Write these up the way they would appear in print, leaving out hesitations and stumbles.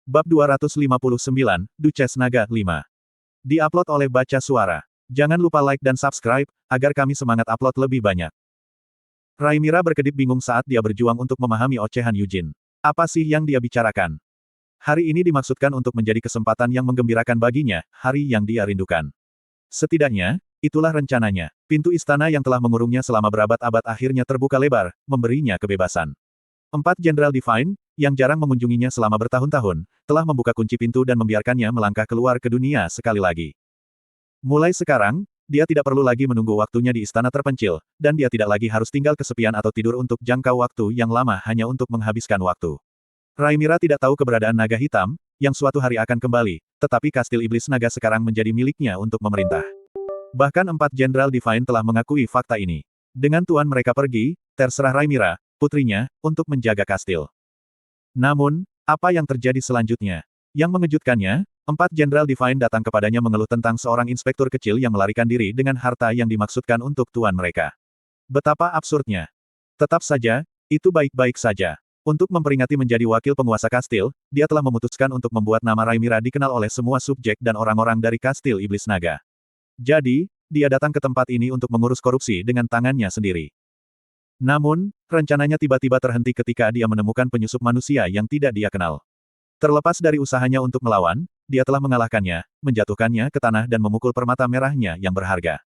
Bab 259, Duchess Naga 5. Di-upload oleh Baca Suara. Jangan lupa like dan subscribe, agar kami semangat upload lebih banyak. Rhaenyra berkedip bingung saat dia berjuang untuk memahami ocehan Yujin. Apa sih yang dia bicarakan? Hari ini dimaksudkan untuk menjadi kesempatan yang menggembirakan baginya, hari yang dia rindukan. Setidaknya, itulah rencananya. Pintu istana yang telah mengurungnya selama berabad-abad akhirnya terbuka lebar, memberinya kebebasan. 4 Jenderal Divine, yang jarang mengunjunginya selama bertahun-tahun, telah membuka kunci pintu dan membiarkannya melangkah keluar ke dunia sekali lagi. Mulai sekarang, dia tidak perlu lagi menunggu waktunya di istana terpencil, dan dia tidak lagi harus tinggal kesepian atau tidur untuk jangka waktu yang lama hanya untuk menghabiskan waktu. Rhaenyra tidak tahu keberadaan naga hitam, yang suatu hari akan kembali, tetapi kastil iblis naga sekarang menjadi miliknya untuk memerintah. Bahkan 4 Jenderal Divine telah mengakui fakta ini. Dengan tuan mereka pergi, terserah Rhaenyra, putrinya, untuk menjaga kastil. Namun, apa yang terjadi selanjutnya? Yang mengejutkannya, 4 Jenderal Divine datang kepadanya mengeluh tentang seorang inspektur kecil yang melarikan diri dengan harta yang dimaksudkan untuk tuan mereka. Betapa absurdnya. Tetap saja, itu baik-baik saja. Untuk memperingati menjadi wakil penguasa kastil, dia telah memutuskan untuk membuat nama Rhaenyra dikenal oleh semua subjek dan orang-orang dari kastil iblis naga. Jadi, dia datang ke tempat ini untuk mengurus korupsi dengan tangannya sendiri. Namun, rencananya tiba-tiba terhenti ketika dia menemukan penyusup manusia yang tidak dia kenal. Terlepas dari usahanya untuk melawan, dia telah mengalahkannya, menjatuhkannya ke tanah dan memukul permata merahnya yang berharga.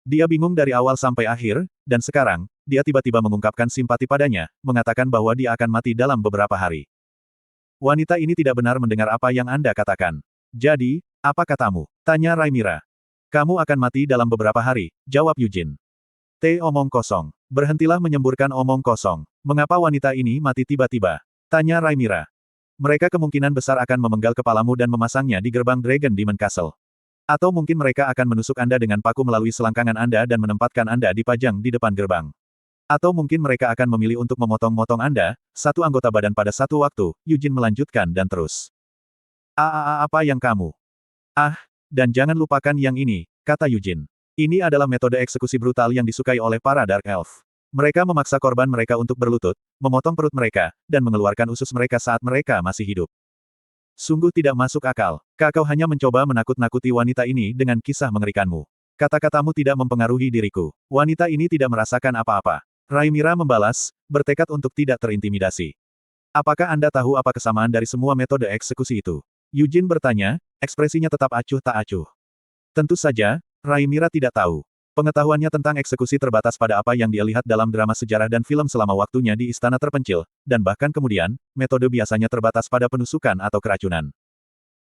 Dia bingung dari awal sampai akhir, dan sekarang, dia tiba-tiba mengungkapkan simpati padanya, mengatakan bahwa dia akan mati dalam beberapa hari. Wanita ini tidak benar mendengar apa yang Anda katakan. Jadi, apa katamu? Tanya Rhaenyra. Kamu akan mati dalam beberapa hari, jawab Yujin. Omong kosong. Berhentilah menyemburkan omong kosong. Mengapa wanita ini mati tiba-tiba? Tanya Rhaenyra. Mereka kemungkinan besar akan memenggal kepalamu dan memasangnya di gerbang Dragon Demon Castle. Atau mungkin mereka akan menusuk Anda dengan paku melalui selangkangan Anda dan menempatkan Anda dipajang di depan gerbang. Atau mungkin mereka akan memilih untuk memotong-motong Anda, satu anggota badan pada satu waktu, Yujin melanjutkan dan terus. Apa yang kamu? Dan jangan lupakan yang ini, kata Yujin. Ini adalah metode eksekusi brutal yang disukai oleh para Dark Elf. Mereka memaksa korban mereka untuk berlutut, memotong perut mereka, dan mengeluarkan usus mereka saat mereka masih hidup. Sungguh tidak masuk akal. Kau hanya mencoba menakut-nakuti wanita ini dengan kisah mengerikanmu. Kata-katamu tidak mempengaruhi diriku. Wanita ini tidak merasakan apa-apa. Rhaenyra membalas, bertekad untuk tidak terintimidasi. Apakah Anda tahu apa kesamaan dari semua metode eksekusi itu? Yujin bertanya, ekspresinya tetap acuh tak acuh. Tentu saja, Rhaenyra tidak tahu. Pengetahuannya tentang eksekusi terbatas pada apa yang dia lihat dalam drama sejarah dan film selama waktunya di istana terpencil, dan bahkan kemudian, metode biasanya terbatas pada penusukan atau keracunan.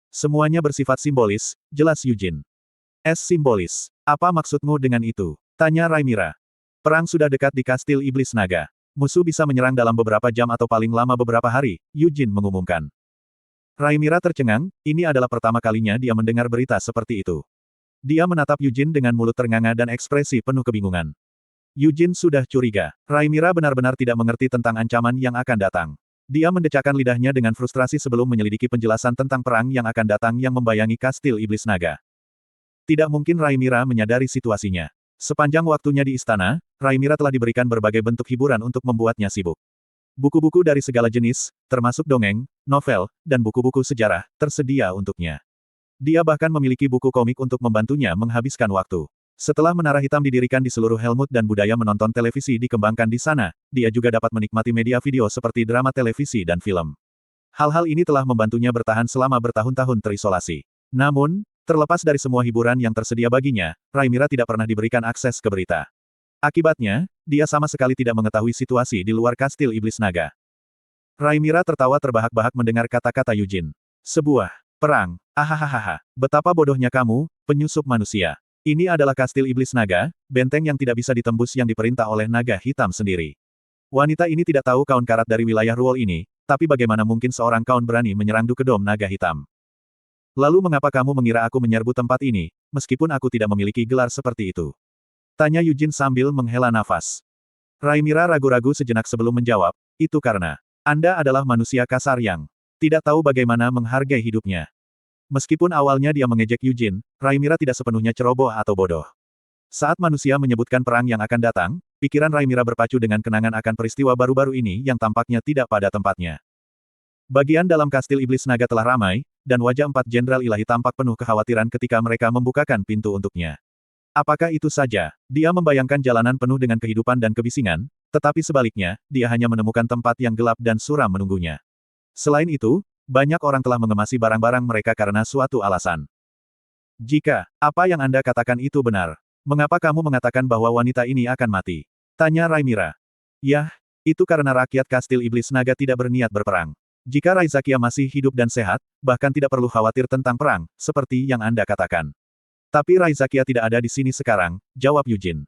Semuanya bersifat simbolis, jelas Yujin. Simbolis. Apa maksudmu dengan itu? Tanya Rhaenyra. Perang sudah dekat di kastil iblis naga. Musuh bisa menyerang dalam beberapa jam atau paling lama beberapa hari, Yujin mengumumkan. Rhaenyra tercengang, ini adalah pertama kalinya dia mendengar berita seperti itu. Dia menatap Yujin dengan mulut ternganga dan ekspresi penuh kebingungan. Yujin sudah curiga. Rhaenyra benar-benar tidak mengerti tentang ancaman yang akan datang. Dia mendecakkan lidahnya dengan frustrasi sebelum menyelidiki penjelasan tentang perang yang akan datang yang membayangi kastil iblis naga. Tidak mungkin Rhaenyra menyadari situasinya. Sepanjang waktunya di istana, Rhaenyra telah diberikan berbagai bentuk hiburan untuk membuatnya sibuk. Buku-buku dari segala jenis, termasuk dongeng, novel, dan buku-buku sejarah, tersedia untuknya. Dia bahkan memiliki buku komik untuk membantunya menghabiskan waktu. Setelah menara hitam didirikan di seluruh Helmut dan budaya menonton televisi dikembangkan di sana, dia juga dapat menikmati media video seperti drama televisi dan film. Hal-hal ini telah membantunya bertahan selama bertahun-tahun terisolasi. Namun, terlepas dari semua hiburan yang tersedia baginya, Rhaenyra tidak pernah diberikan akses ke berita. Akibatnya, dia sama sekali tidak mengetahui situasi di luar kastil iblis naga. Rhaenyra tertawa terbahak-bahak mendengar kata-kata Yujin. Sebuah perang. Ahahaha. Betapa bodohnya kamu, penyusup manusia. Ini adalah kastil iblis naga, benteng yang tidak bisa ditembus yang diperintah oleh naga hitam sendiri. Wanita ini tidak tahu kaun karat dari wilayah Ruol ini, tapi bagaimana mungkin seorang kaun berani menyerang Dukedom naga hitam? Lalu mengapa kamu mengira aku menyerbu tempat ini, meskipun aku tidak memiliki gelar seperti itu? Tanya Yujin sambil menghela nafas. Rhaenyra ragu-ragu sejenak sebelum menjawab, itu karena Anda adalah manusia kasar yang tidak tahu bagaimana menghargai hidupnya. Meskipun awalnya dia mengejek Yujin, Rhaenyra tidak sepenuhnya ceroboh atau bodoh. Saat manusia menyebutkan perang yang akan datang, pikiran Rhaenyra berpacu dengan kenangan akan peristiwa baru-baru ini yang tampaknya tidak pada tempatnya. Bagian dalam kastil iblis naga telah ramai, dan wajah 4 jenderal ilahi tampak penuh kekhawatiran ketika mereka membukakan pintu untuknya. Apakah itu saja? Dia membayangkan jalanan penuh dengan kehidupan dan kebisingan, tetapi sebaliknya, dia hanya menemukan tempat yang gelap dan suram menunggunya. Selain itu, banyak orang telah mengemasi barang-barang mereka karena suatu alasan. Jika apa yang Anda katakan itu benar, mengapa kamu mengatakan bahwa wanita ini akan mati? Tanya Rhaenyra. Yah, itu karena rakyat kastil iblis naga tidak berniat berperang. Jika Raizakia masih hidup dan sehat, bahkan tidak perlu khawatir tentang perang, seperti yang Anda katakan. Tapi Raizakia tidak ada di sini sekarang, jawab Yujin.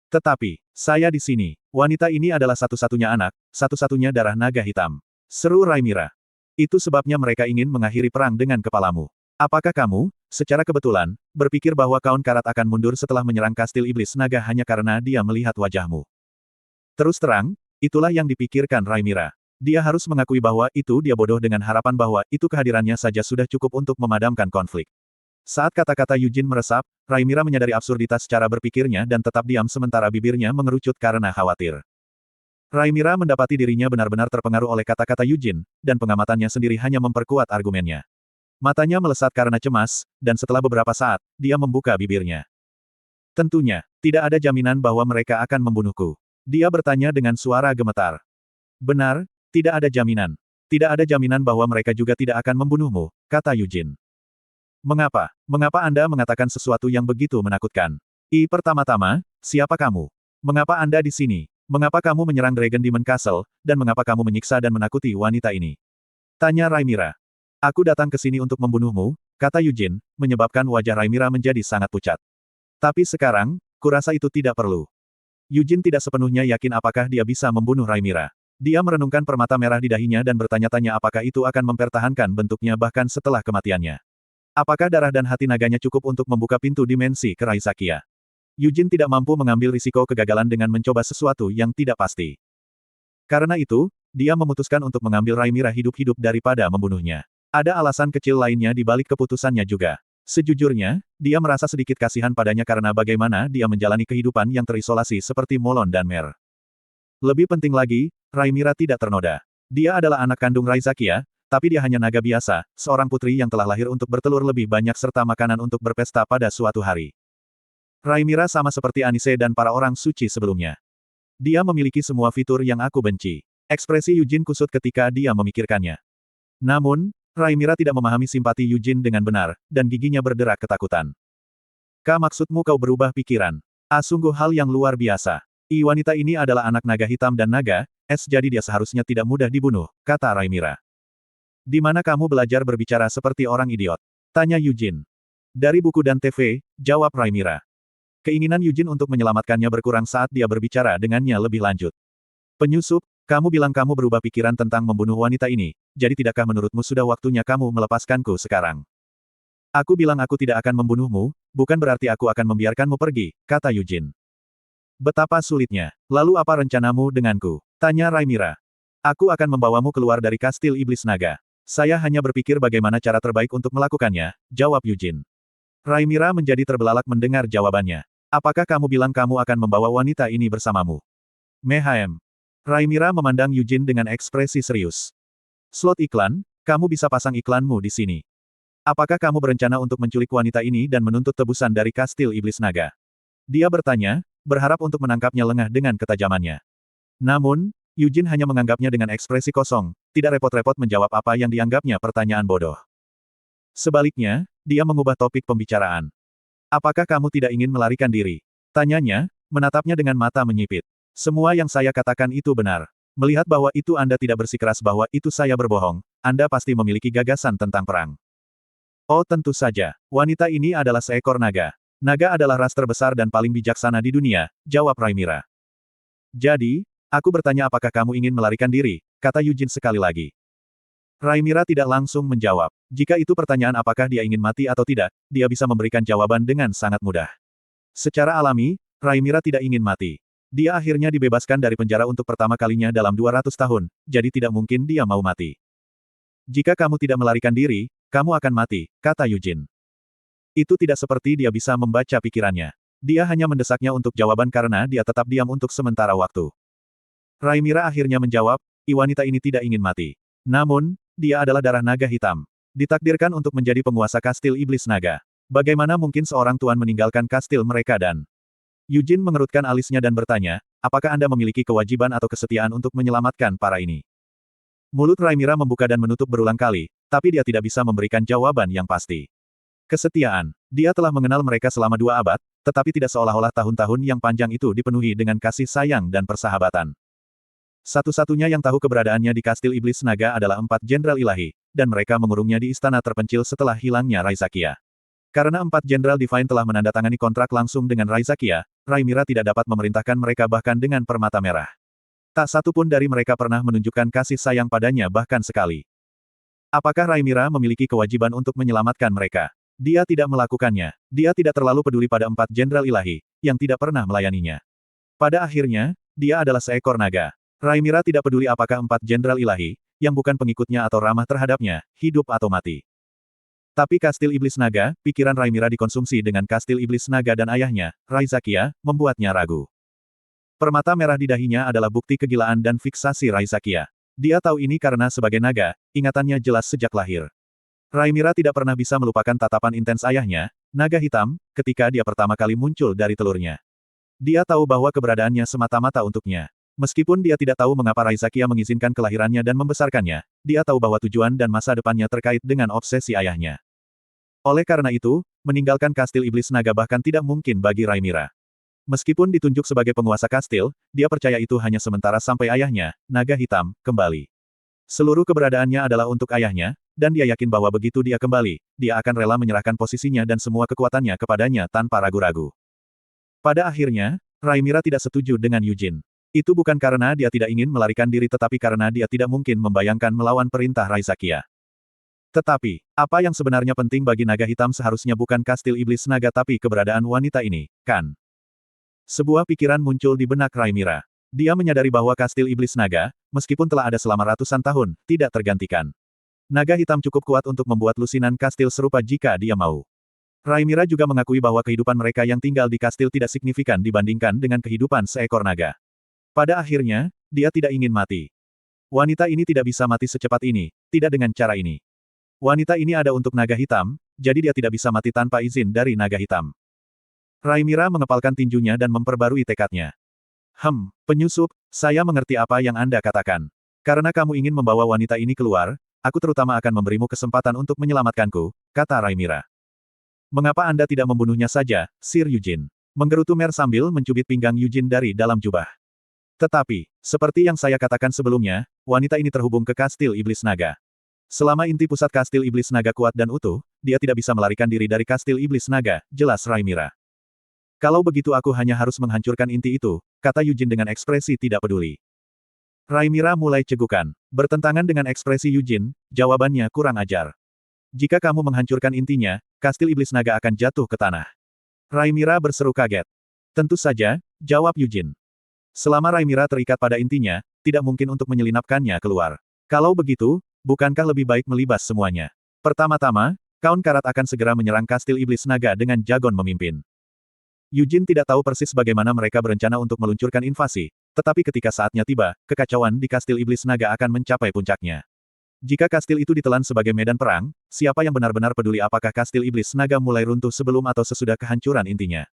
Tetapi, saya di sini. Wanita ini adalah satu-satunya anak, satu-satunya darah naga hitam. Seru Rhaenyra. Itu sebabnya mereka ingin mengakhiri perang dengan kepalamu. Apakah kamu, secara kebetulan, berpikir bahwa Kaun Karat akan mundur setelah menyerang kastil iblis naga hanya karena dia melihat wajahmu? Terus terang, itulah yang dipikirkan Rhaenyra. Dia harus mengakui bahwa itu dia bodoh dengan harapan bahwa itu kehadirannya saja sudah cukup untuk memadamkan konflik. Saat kata-kata Yujin meresap, Rhaenyra menyadari absurditas cara berpikirnya dan tetap diam sementara bibirnya mengerucut karena khawatir. Rhaenyra mendapati dirinya benar-benar terpengaruh oleh kata-kata Yujin, dan pengamatannya sendiri hanya memperkuat argumennya. Matanya melesat karena cemas, dan setelah beberapa saat, dia membuka bibirnya. Tentunya, tidak ada jaminan bahwa mereka akan membunuhku. Dia bertanya dengan suara gemetar. Benar, tidak ada jaminan. Tidak ada jaminan bahwa mereka juga tidak akan membunuhmu, kata Yujin. Mengapa? Mengapa Anda mengatakan sesuatu yang begitu menakutkan? Pertama-tama, siapa kamu? Mengapa Anda di sini? Mengapa kamu menyerang Dragon Demon Castle, dan mengapa kamu menyiksa dan menakuti wanita ini? Tanya Rhaenyra. Aku datang ke sini untuk membunuhmu, kata Yujin, menyebabkan wajah Rhaenyra menjadi sangat pucat. Tapi sekarang, kurasa itu tidak perlu. Yujin tidak sepenuhnya yakin apakah dia bisa membunuh Rhaenyra. Dia merenungkan permata merah di dahinya dan bertanya-tanya apakah itu akan mempertahankan bentuknya bahkan setelah kematiannya. Apakah darah dan hati naganya cukup untuk membuka pintu dimensi ke Raizakia? Yujin tidak mampu mengambil risiko kegagalan dengan mencoba sesuatu yang tidak pasti. Karena itu, dia memutuskan untuk mengambil Rhaenyra hidup-hidup daripada membunuhnya. Ada alasan kecil lainnya di balik keputusannya juga. Sejujurnya, dia merasa sedikit kasihan padanya karena bagaimana dia menjalani kehidupan yang terisolasi seperti Molon dan Mer. Lebih penting lagi, Rhaenyra tidak ternoda. Dia adalah anak kandung Raizakia, tapi dia hanya naga biasa, seorang putri yang telah lahir untuk bertelur lebih banyak serta makanan untuk berpesta pada suatu hari. Rhaenyra sama seperti Anise dan para orang suci sebelumnya. Dia memiliki semua fitur yang aku benci. Ekspresi Yujin kusut ketika dia memikirkannya. Namun, Rhaenyra tidak memahami simpati Yujin dengan benar, dan giginya berderak ketakutan. Maksudmu kau berubah pikiran? Sungguh hal yang luar biasa. Wanita ini adalah anak naga hitam dan naga, jadi dia seharusnya tidak mudah dibunuh, kata Rhaenyra. Di mana kamu belajar berbicara seperti orang idiot? Tanya Yujin. Dari buku dan TV, jawab Rhaenyra. Keinginan Yujin untuk menyelamatkannya berkurang saat dia berbicara dengannya lebih lanjut. Penyusup, kamu bilang kamu berubah pikiran tentang membunuh wanita ini, jadi tidakkah menurutmu sudah waktunya kamu melepaskanku sekarang? Aku bilang aku tidak akan membunuhmu, bukan berarti aku akan membiarkanmu pergi, kata Yujin. Betapa sulitnya. Lalu apa rencanamu denganku? Tanya Rhaenyra. Aku akan membawamu keluar dari kastil iblis naga. Saya hanya berpikir bagaimana cara terbaik untuk melakukannya, jawab Yujin. Rhaenyra menjadi terbelalak mendengar jawabannya. Apakah kamu bilang kamu akan membawa wanita ini bersamamu? Mehem. Rhaenyra memandang Yujin dengan ekspresi serius. Slot iklan, kamu bisa pasang iklanmu di sini. Apakah kamu berencana untuk menculik wanita ini dan menuntut tebusan dari kastil iblis naga? Dia bertanya, berharap untuk menangkapnya lengah dengan ketajamannya. Namun, Yujin hanya menganggapnya dengan ekspresi kosong, tidak repot-repot menjawab apa yang dianggapnya pertanyaan bodoh. Sebaliknya, dia mengubah topik pembicaraan. Apakah kamu tidak ingin melarikan diri? Tanyanya, menatapnya dengan mata menyipit. Semua yang saya katakan itu benar. Melihat bahwa itu Anda tidak bersikeras bahwa itu saya berbohong, Anda pasti memiliki gagasan tentang perang. Oh tentu saja, wanita ini adalah seekor naga. Naga adalah ras terbesar dan paling bijaksana di dunia, jawab Rhaenyra. Jadi, aku bertanya apakah kamu ingin melarikan diri, kata Yujin sekali lagi. Rhaenyra tidak langsung menjawab. Jika itu pertanyaan apakah dia ingin mati atau tidak, dia bisa memberikan jawaban dengan sangat mudah. Secara alami, Rhaenyra tidak ingin mati. Dia akhirnya dibebaskan dari penjara untuk pertama kalinya dalam 200 tahun, jadi tidak mungkin dia mau mati. Jika kamu tidak melarikan diri, kamu akan mati, kata Yujin. Itu tidak seperti dia bisa membaca pikirannya. Dia hanya mendesaknya untuk jawaban karena dia tetap diam untuk sementara waktu. Rhaenyra akhirnya menjawab, wanita ini tidak ingin mati. Namun, dia adalah darah naga hitam. Ditakdirkan untuk menjadi penguasa kastil iblis naga. Bagaimana mungkin seorang tuan meninggalkan kastil mereka dan... Yujin mengerutkan alisnya dan bertanya, apakah Anda memiliki kewajiban atau kesetiaan untuk menyelamatkan para ini? Mulut Raimira membuka dan menutup berulang kali, tapi dia tidak bisa memberikan jawaban yang pasti. Kesetiaan. Dia telah mengenal mereka selama 2 abad, tetapi tidak seolah-olah tahun-tahun yang panjang itu dipenuhi dengan kasih sayang dan persahabatan. Satu-satunya yang tahu keberadaannya di kastil iblis naga adalah 4 jenderal ilahi, dan mereka mengurungnya di istana terpencil setelah hilangnya Raizakia. Karena 4 jenderal Divine telah menandatangani kontrak langsung dengan Raizakia, Raimira tidak dapat memerintahkan mereka bahkan dengan permata merah. Tak satu pun dari mereka pernah menunjukkan kasih sayang padanya bahkan sekali. Apakah Raimira memiliki kewajiban untuk menyelamatkan mereka? Dia tidak melakukannya. Dia tidak terlalu peduli pada 4 jenderal ilahi, yang tidak pernah melayaninya. Pada akhirnya, dia adalah seekor naga. Raimira tidak peduli apakah 4 jenderal ilahi, yang bukan pengikutnya atau ramah terhadapnya, hidup atau mati. Tapi kastil iblis naga, pikiran Raimira dikonsumsi dengan kastil iblis naga dan ayahnya, Raizakia, membuatnya ragu. Permata merah di dahinya adalah bukti kegilaan dan fiksasi Raizakia. Dia tahu ini karena sebagai naga, ingatannya jelas sejak lahir. Raimira tidak pernah bisa melupakan tatapan intens ayahnya, naga hitam, ketika dia pertama kali muncul dari telurnya. Dia tahu bahwa keberadaannya semata-mata untuknya. Meskipun dia tidak tahu mengapa Raizakia mengizinkan kelahirannya dan membesarkannya, dia tahu bahwa tujuan dan masa depannya terkait dengan obsesi ayahnya. Oleh karena itu, meninggalkan kastil iblis naga bahkan tidak mungkin bagi Raimira. Meskipun ditunjuk sebagai penguasa kastil, dia percaya itu hanya sementara sampai ayahnya, naga hitam, kembali. Seluruh keberadaannya adalah untuk ayahnya, dan dia yakin bahwa begitu dia kembali, dia akan rela menyerahkan posisinya dan semua kekuatannya kepadanya tanpa ragu-ragu. Pada akhirnya, Raimira tidak setuju dengan Yujin. Itu bukan karena dia tidak ingin melarikan diri tetapi karena dia tidak mungkin membayangkan melawan perintah Raizakia. Tetapi, apa yang sebenarnya penting bagi naga hitam seharusnya bukan kastil iblis naga tapi keberadaan wanita ini, kan? Sebuah pikiran muncul di benak Raimira. Dia menyadari bahwa kastil iblis naga, meskipun telah ada selama ratusan tahun, tidak tergantikan. Naga hitam cukup kuat untuk membuat lusinan kastil serupa jika dia mau. Raimira juga mengakui bahwa kehidupan mereka yang tinggal di kastil tidak signifikan dibandingkan dengan kehidupan seekor naga. Pada akhirnya, dia tidak ingin mati. Wanita ini tidak bisa mati secepat ini, tidak dengan cara ini. Wanita ini ada untuk naga hitam, jadi dia tidak bisa mati tanpa izin dari naga hitam. Raimira mengepalkan tinjunya dan memperbarui tekadnya. Penyusup, saya mengerti apa yang Anda katakan. Karena kamu ingin membawa wanita ini keluar, aku terutama akan memberimu kesempatan untuk menyelamatkanku, kata Raimira. Mengapa Anda tidak membunuhnya saja, Sir Yujin? Menggerutu Mer sambil mencubit pinggang Yujin dari dalam jubah. Tetapi, seperti yang saya katakan sebelumnya, wanita ini terhubung ke kastil iblis naga. Selama inti pusat kastil iblis naga kuat dan utuh, dia tidak bisa melarikan diri dari kastil iblis naga, jelas Raimira. Kalau begitu aku hanya harus menghancurkan inti itu, kata Yujin dengan ekspresi tidak peduli. Raimira mulai cegukan. Bertentangan dengan ekspresi Yujin, jawabannya kurang ajar. Jika kamu menghancurkan intinya, kastil iblis naga akan jatuh ke tanah. Raimira berseru kaget. Tentu saja, jawab Yujin. Selama Raimira terikat pada intinya, tidak mungkin untuk menyelinapkannya keluar. Kalau begitu, bukankah lebih baik melibas semuanya? Pertama-tama, Kaun Karat akan segera menyerang kastil iblis naga dengan Jagon memimpin. Yujin tidak tahu persis bagaimana mereka berencana untuk meluncurkan invasi, tetapi ketika saatnya tiba, kekacauan di kastil iblis naga akan mencapai puncaknya. Jika kastil itu ditelan sebagai medan perang, siapa yang benar-benar peduli apakah kastil iblis naga mulai runtuh sebelum atau sesudah kehancuran intinya?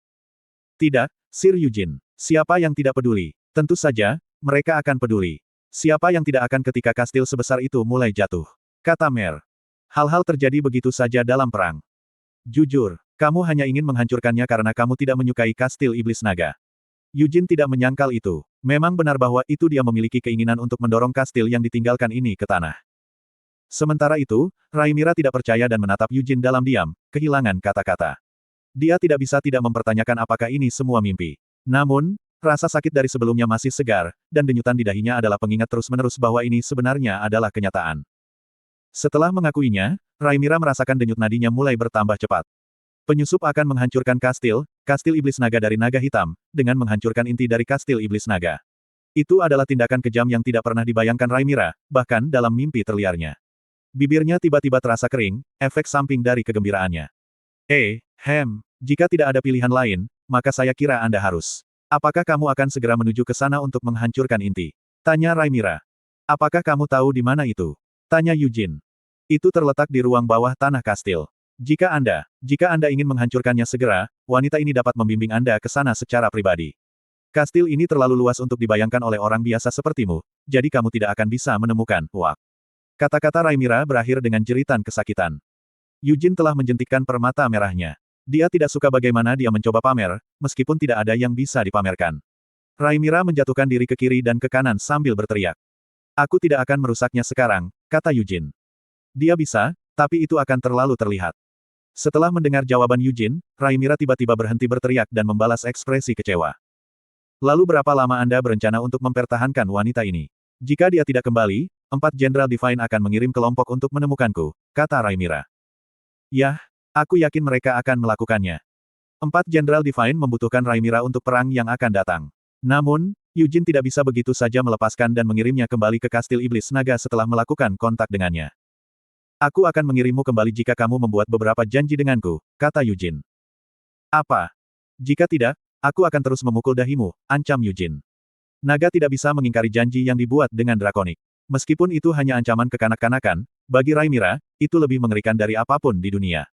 Tidak, Sir Yujin. Siapa yang tidak peduli? Tentu saja, mereka akan peduli. Siapa yang tidak akan ketika kastil sebesar itu mulai jatuh? Kata Mer. Hal-hal terjadi begitu saja dalam perang. Jujur, kamu hanya ingin menghancurkannya karena kamu tidak menyukai kastil iblis naga. Yujin tidak menyangkal itu. Memang benar bahwa itu dia memiliki keinginan untuk mendorong kastil yang ditinggalkan ini ke tanah. Sementara itu, Raimira tidak percaya dan menatap Yujin dalam diam, kehilangan kata-kata. Dia tidak bisa tidak mempertanyakan apakah ini semua mimpi. Namun, rasa sakit dari sebelumnya masih segar, dan denyutan di dahinya adalah pengingat terus-menerus bahwa ini sebenarnya adalah kenyataan. Setelah mengakuinya, Raimira merasakan denyut nadinya mulai bertambah cepat. Penyusup akan menghancurkan kastil iblis naga dari naga hitam, dengan menghancurkan inti dari kastil iblis naga. Itu adalah tindakan kejam yang tidak pernah dibayangkan Raimira, bahkan dalam mimpi terliarnya. Bibirnya tiba-tiba terasa kering, efek samping dari kegembiraannya. Jika tidak ada pilihan lain, maka saya kira Anda harus. Apakah kamu akan segera menuju ke sana untuk menghancurkan inti? Tanya Raimira. Apakah kamu tahu di mana itu? Tanya Eugene. Itu terletak di ruang bawah tanah kastil. Jika Anda ingin menghancurkannya segera, wanita ini dapat membimbing Anda ke sana secara pribadi. Kastil ini terlalu luas untuk dibayangkan oleh orang biasa sepertimu, jadi kamu tidak akan bisa menemukan, Wak. Kata-kata Rhaenyra berakhir dengan jeritan kesakitan. Eugene telah menjentikkan permata merahnya. Dia tidak suka bagaimana dia mencoba pamer, meskipun tidak ada yang bisa dipamerkan. Rhaenyra menjatuhkan diri ke kiri dan ke kanan sambil berteriak. Aku tidak akan merusaknya sekarang, kata Eugene. Dia bisa, tapi itu akan terlalu terlihat. Setelah mendengar jawaban Eugene, Rhaenyra tiba-tiba berhenti berteriak dan membalas ekspresi kecewa. Lalu berapa lama Anda berencana untuk mempertahankan wanita ini? Jika dia tidak kembali, 4 Jenderal Divine akan mengirim kelompok untuk menemukanku, kata Rhaenyra. Yah, aku yakin mereka akan melakukannya. 4 Jenderal Divine membutuhkan Rhaenyra untuk perang yang akan datang. Namun, Eugene tidak bisa begitu saja melepaskan dan mengirimnya kembali ke Kastil Iblis Naga setelah melakukan kontak dengannya. Aku akan mengirimmu kembali jika kamu membuat beberapa janji denganku, kata Eugene. Apa? Jika tidak, aku akan terus memukul dahimu, ancam Eugene. Naga tidak bisa mengingkari janji yang dibuat dengan drakonik. Meskipun itu hanya ancaman kekanak-kanakan, bagi Rhaenyra, itu lebih mengerikan dari apapun di dunia.